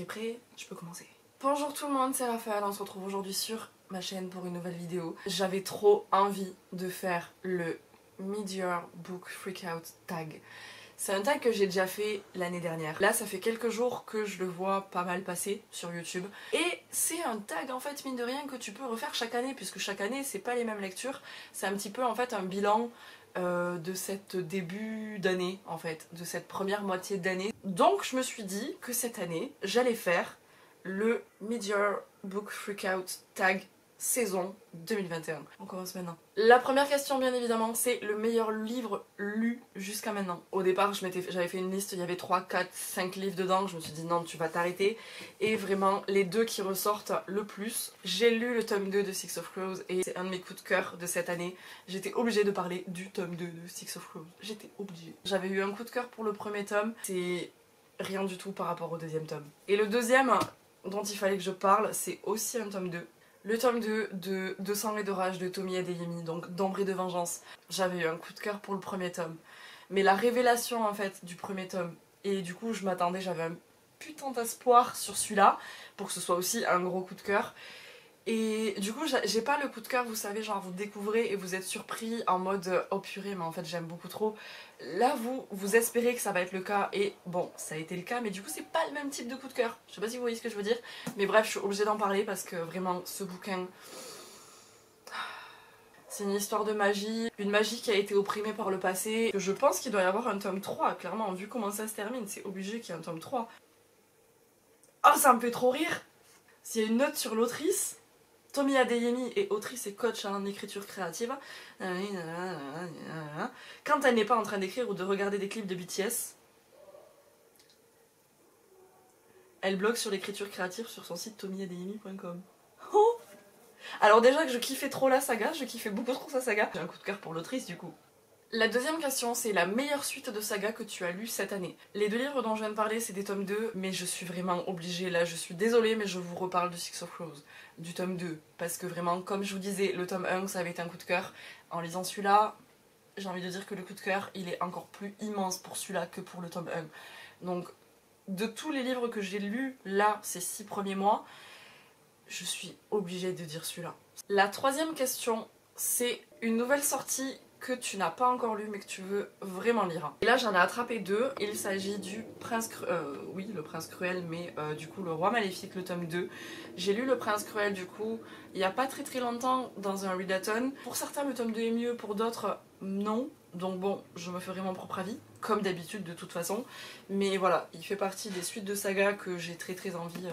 T'es prêt? Je peux commencer. Bonjour tout le monde, c'est Raphaël, on se retrouve aujourd'hui sur ma chaîne pour une nouvelle vidéo. J'avais trop envie de faire le Mid-Year Book Freakout tag. C'est un tag que j'ai déjà fait l'année dernière. Là, ça fait quelques jours que je le vois pas mal passer sur YouTube. Et c'est un tag, en fait, mine de rien, que tu peux refaire chaque année, puisque chaque année, c'est pas les mêmes lectures. C'est un petit peu, en fait, un bilan de cette début d'année, en fait, de cette première moitié d'année. Donc, je me suis dit que cette année, j'allais faire le Mid-Year Book Freakout tag saison 2021. On commence maintenant. La première question, bien évidemment, c'est le meilleur livre lu jusqu'à maintenant. Au départ, j'avais fait une liste, il y avait 3, 4, 5 livres dedans. Je me suis dit non, tu vas t'arrêter. Et vraiment, les deux qui ressortent le plus. J'ai lu le tome 2 de Six of Crows et c'est un de mes coups de cœur de cette année. J'étais obligée de parler du tome 2 de Six of Crows. J'étais obligée. J'avais eu un coup de cœur pour le premier tome. C'est rien du tout par rapport au deuxième tome. Et le deuxième dont il fallait que je parle, c'est aussi un tome 2. Le tome 2 de Sang et de Rage de Tomi Adeyemi, donc d'Ombre et de Vengeance. J'avais eu un coup de cœur pour le premier tome. Mais la révélation en fait du premier tome, et du coup je m'attendais, j'avais un putain d'espoir sur celui-là, pour que ce soit aussi un gros coup de cœur. Et du coup j'ai pas le coup de cœur, vous savez, genre vous découvrez et vous êtes surpris en mode oh purée mais en fait j'aime beaucoup trop. Là vous espérez que ça va être le cas et bon ça a été le cas, mais du coup c'est pas le même type de coup de cœur. Je sais pas si vous voyez ce que je veux dire, mais bref je suis obligée d'en parler parce que vraiment ce bouquin, c'est une histoire de magie, une magie qui a été opprimée par le passé. Je pense qu'il doit y avoir un tome 3, clairement, vu comment ça se termine, c'est obligé qu'il y ait un tome 3. Oh ça me fait trop rire. S'il y a une note sur l'autrice, Tomi Adeyemi est autrice et coach en écriture créative. Quand elle n'est pas en train d'écrire ou de regarder des clips de BTS, elle blogue sur l'écriture créative sur son site tomiadeyemi.com. Oh, alors déjà que je kiffais trop la saga, je kiffais beaucoup trop sa saga. J'ai un coup de cœur pour l'autrice du coup. La deuxième question, c'est la meilleure suite de saga que tu as lue cette année. Les deux livres dont je viens de parler, c'est des tomes 2, mais je suis vraiment obligée, là je suis désolée, mais je vous reparle de Six of Crows, du tome 2, parce que vraiment, comme je vous disais, le tome 1, ça avait été un coup de cœur. En lisant celui-là, j'ai envie de dire que le coup de cœur, il est encore plus immense pour celui-là que pour le tome 1. Donc, de tous les livres que j'ai lus, là, ces 6 premiers mois, je suis obligée de dire celui-là. La troisième question, c'est une nouvelle sortie que tu n'as pas encore lu mais que tu veux vraiment lire. Et là j'en ai attrapé 2, il s'agit du Prince oui, le Prince Cruel, mais du coup le Roi Maléfique, le tome 2. J'ai lu le Prince Cruel du coup il n'y a pas très longtemps dans un readathon. Pour certains le tome 2 est mieux, pour d'autres non. Donc bon, je me ferai mon propre avis, comme d'habitude de toute façon. Mais voilà, il fait partie des suites de saga que j'ai très envie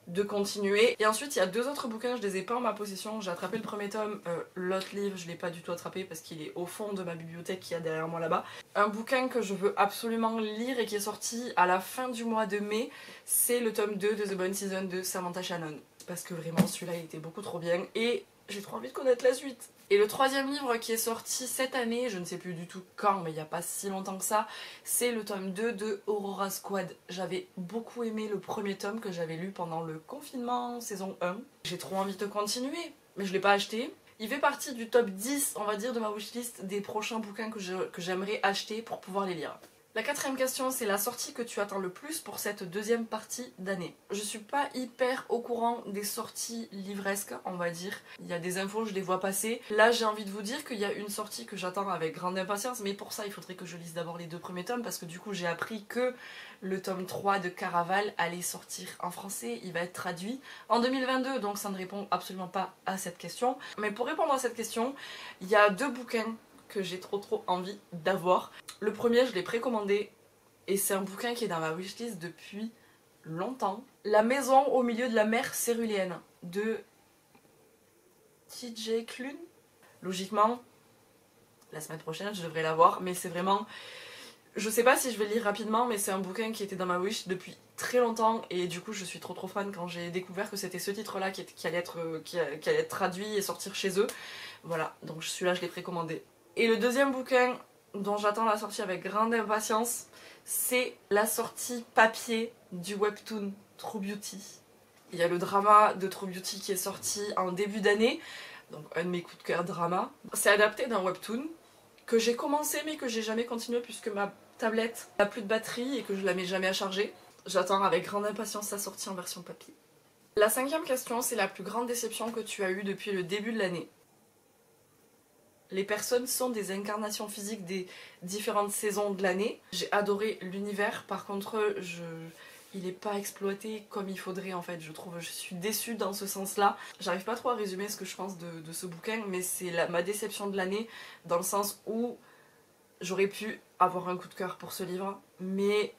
de continuer. Et ensuite il y a 2 autres bouquins, je les ai pas en ma possession. J'ai attrapé le premier tome, l'autre livre je l'ai pas du tout attrapé parce qu'il est au fond de ma bibliothèque qu'il y a derrière moi là-bas. Un bouquin que je veux absolument lire et qui est sorti à la fin du mois de mai, c'est le tome 2 de The Bone Season de Samantha Shannon. Parce que vraiment celui-là il était beaucoup trop bien et j'ai trop envie de connaître la suite. Et le troisième livre qui est sorti cette année, je ne sais plus du tout quand, mais il n'y a pas si longtemps que ça, c'est le tome 2 de Aurora Squad. J'avais beaucoup aimé le premier tome que j'avais lu pendant le confinement, saison 1. J'ai trop envie de continuer, mais je ne l'ai pas acheté. Il fait partie du top 10, on va dire, de ma wishlist des prochains bouquins que j'aimerais acheter pour pouvoir les lire. La quatrième question, c'est la sortie que tu attends le plus pour cette deuxième partie d'année. Je suis pas hyper au courant des sorties livresques, on va dire. Il y a des infos, je les vois passer. Là, j'ai envie de vous dire qu'il y a une sortie que j'attends avec grande impatience, mais pour ça, il faudrait que je lise d'abord les 2 premiers tomes, parce que du coup, j'ai appris que le tome 3 de Caraval allait sortir en français. Il va être traduit en 2022, donc ça ne répond absolument pas à cette question. Mais pour répondre à cette question, il y a 2 bouquins que j'ai trop envie d'avoir. Le premier, je l'ai précommandé et c'est un bouquin qui est dans ma wishlist depuis longtemps. La maison au milieu de la mer céruléenne de TJ Klune. Logiquement, la semaine prochaine, je devrais l'avoir, mais c'est vraiment... Je sais pas si je vais le lire rapidement, mais c'est un bouquin qui était dans ma wish depuis très longtemps et du coup je suis trop fan quand j'ai découvert que c'était ce titre-là qui allait être traduit et sortir chez eux. Voilà, donc celui-là je l'ai précommandé. Et le deuxième bouquin dont j'attends la sortie avec grande impatience, c'est la sortie papier du webtoon True Beauty. Il y a le drama de True Beauty qui est sorti en début d'année, donc un de mes coups de cœur drama. C'est adapté d'un webtoon que j'ai commencé mais que j'ai jamais continué puisque ma tablette n'a plus de batterie et que je la mets jamais à charger. J'attends avec grande impatience sa sortie en version papier. La cinquième question, c'est la plus grande déception que tu as eue depuis le début de l'année. Les personnes sont des incarnations physiques des différentes saisons de l'année. J'ai adoré l'univers, par contre, il n'est pas exploité comme il faudrait en fait, je trouve. Je suis déçue dans ce sens-là. J'arrive pas trop à résumer ce que je pense de ce bouquin, mais c'est ma déception de l'année, dans le sens où j'aurais pu avoir un coup de cœur pour ce livre, mais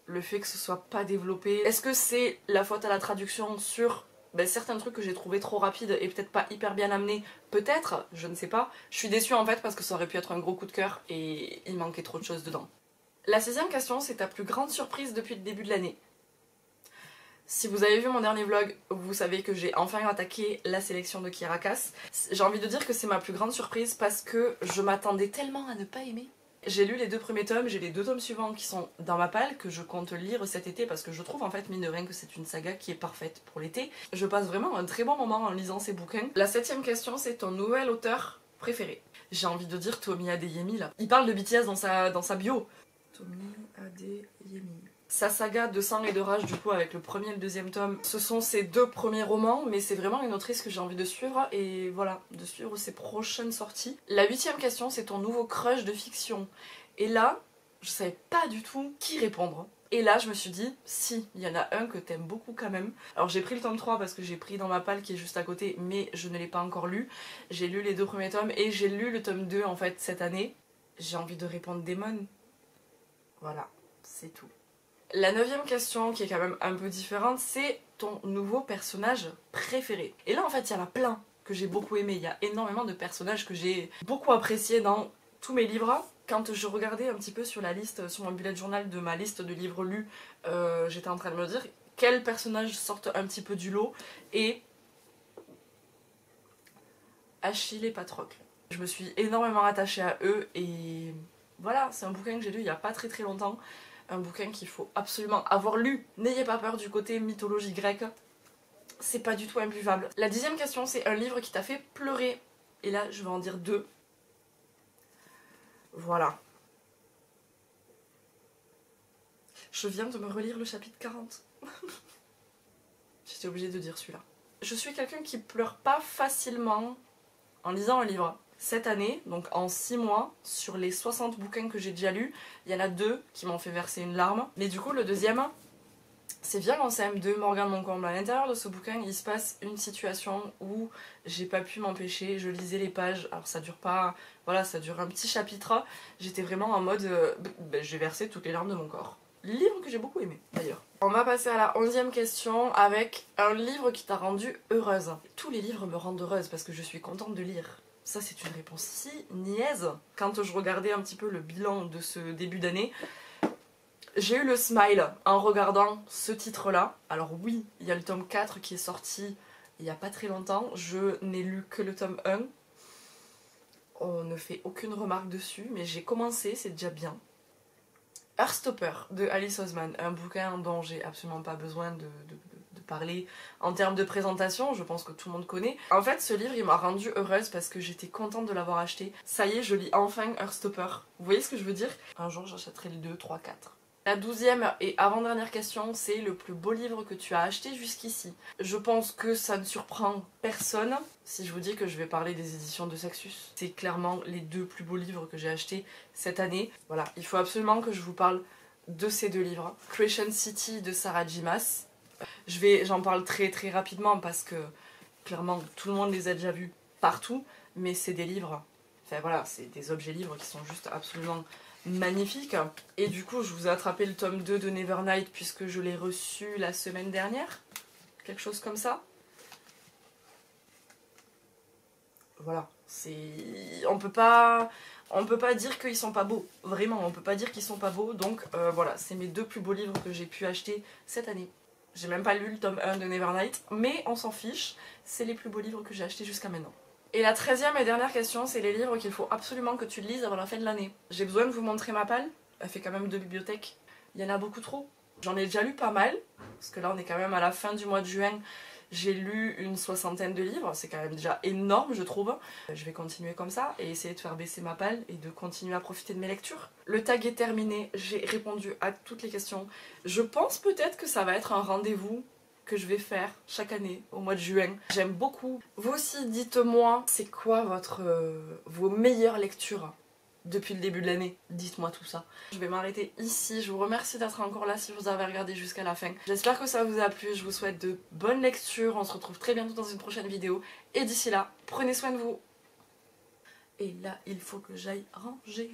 le fait que ce soit pas développé... Est-ce que c'est la faute à la traduction sur certains trucs que j'ai trouvé trop rapides et peut-être pas hyper bien amenés? Peut-être, je ne sais pas. Je suis déçue en fait parce que ça aurait pu être un gros coup de cœur et il manquait trop de choses dedans. La sixième question, c'est ta plus grande surprise depuis le début de l'année. Si vous avez vu mon dernier vlog, vous savez que j'ai enfin attaqué la sélection de Kirakas. J'ai envie de dire que c'est ma plus grande surprise parce que je m'attendais tellement à ne pas aimer. J'ai lu les 2 premiers tomes, j'ai les 2 tomes suivants qui sont dans ma palle, que je compte lire cet été parce que je trouve en fait, mine de rien, que c'est une saga qui est parfaite pour l'été. Je passe vraiment un très bon moment en lisant ces bouquins. La 7ème question, c'est ton nouvel auteur préféré. J'ai envie de dire Tomi Adeyemi là. Il parle de BTS dans sa bio. Tomi Adeyemi. Sa saga de sang et de rage du coup avec le premier et le 2e tome, ce sont ses 2 premiers romans, mais c'est vraiment une autrice que j'ai envie de suivre et voilà, de suivre ses prochaines sorties. La 8ème question, c'est ton nouveau crush de fiction. Et là, je savais pas du tout qui répondre. Et là, je me suis dit, si, il y en a un que t'aimes beaucoup quand même. Alors j'ai pris le tome 3 parce que j'ai pris dans ma palle qui est juste à côté, mais je ne l'ai pas encore lu. J'ai lu les 2 premiers tomes et j'ai lu le tome 2 en fait cette année. J'ai envie de répondre Damon. Voilà, c'est tout. La 9ème question, qui est quand même un peu différente, c'est ton nouveau personnage préféré. Et là en fait il y en a plein que j'ai beaucoup aimé, il y a énormément de personnages que j'ai beaucoup appréciés dans tous mes livres. Quand je regardais un petit peu sur la liste, sur mon bullet journal de ma liste de livres lus, j'étais en train de me dire quels personnages sortent un petit peu du lot, et Achille et Patrocle. Je me suis énormément attachée à eux et voilà, c'est un bouquin que j'ai lu il n'y a pas très longtemps. Un bouquin qu'il faut absolument avoir lu. N'ayez pas peur du côté mythologie grecque. C'est pas du tout imbuvable. La 10ème question, c'est un livre qui t'a fait pleurer. Et là, je vais en dire 2. Voilà. Je viens de me relire le chapitre 40. J'étais obligée de dire celui-là. Je suis quelqu'un qui pleure pas facilement en lisant un livre. Cette année, donc en 6 mois, sur les 60 bouquins que j'ai déjà lus, il y en a 2 qui m'ont fait verser une larme. Mais du coup, le deuxième, c'est Viens en CM de Morgane Moncomble. À l'intérieur de ce bouquin, il se passe une situation où j'ai pas pu m'empêcher, je lisais les pages, alors ça dure pas, voilà, ça dure un petit chapitre. J'étais vraiment en mode, j'ai versé toutes les larmes de mon corps. Livre que j'ai beaucoup aimé, d'ailleurs. On va passer à la 11ème question avec un livre qui t'a rendue heureuse. Tous les livres me rendent heureuse parce que je suis contente de lire. Ça, c'est une réponse si niaise. Quand je regardais un petit peu le bilan de ce début d'année, j'ai eu le smile en regardant ce titre-là. Alors oui, il y a le tome 4 qui est sorti il n'y a pas très longtemps. Je n'ai lu que le tome 1. On ne fait aucune remarque dessus, mais j'ai commencé, c'est déjà bien. Heartstopper de Alice Oseman, un bouquin dont j'ai absolument pas besoin de parler en termes de présentation, je pense que tout le monde connaît. En fait, ce livre, il m'a rendue heureuse parce que j'étais contente de l'avoir acheté. Ça y est, je lis enfin Heartstopper. Vous voyez ce que je veux dire? Un jour, j'achèterai le 2, 3, 4. La 12e et avant-dernière question, c'est le plus beau livre que tu as acheté jusqu'ici. Je pense que ça ne surprend personne si je vous dis que je vais parler des éditions de Saxus. C'est clairement les 2 plus beaux livres que j'ai achetés cette année. Voilà, il faut absolument que je vous parle de ces 2 livres. Creation City de Sarah J. Maas. J'en parle très rapidement parce que clairement tout le monde les a déjà vus partout, mais c'est des livres, enfin voilà, c'est des objets livres qui sont juste absolument magnifiques. Et du coup, je vous ai attrapé le tome 2 de Nevernight puisque je l'ai reçu la semaine dernière, quelque chose comme ça. Voilà, on peut pas dire qu'ils sont pas beaux, vraiment, on peut pas dire qu'ils sont pas beaux, donc voilà, c'est mes 2 plus beaux livres que j'ai pu acheter cette année. J'ai même pas lu le tome 1 de Nevernight, mais on s'en fiche, c'est les plus beaux livres que j'ai achetés jusqu'à maintenant. Et la 13e et dernière question, c'est les livres qu'il faut absolument que tu lises avant la fin de l'année. J'ai besoin de vous montrer ma palle, elle fait quand même 2 bibliothèques, il y en a beaucoup trop. J'en ai déjà lu pas mal, parce que là on est quand même à la fin du mois de juin, J'ai lu une 60aine de livres, c'est quand même déjà énorme je trouve. Je vais continuer comme ça et essayer de faire baisser ma palle et de continuer à profiter de mes lectures. Le tag est terminé, j'ai répondu à toutes les questions. Je pense peut-être que ça va être un rendez-vous que je vais faire chaque année au mois de juin. J'aime beaucoup. Vous aussi, dites-moi, c'est quoi vos meilleures lectures depuis le début de l'année? Dites-moi tout ça. Je vais m'arrêter ici. Je vous remercie d'être encore là si vous avez regardé jusqu'à la fin. J'espère que ça vous a plu. Je vous souhaite de bonnes lectures. On se retrouve très bientôt dans une prochaine vidéo. Et d'ici là, prenez soin de vous. Et là, il faut que j'aille ranger.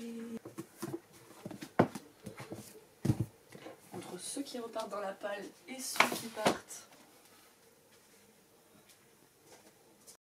Entre ceux qui repartent dans la palle et ceux qui partent.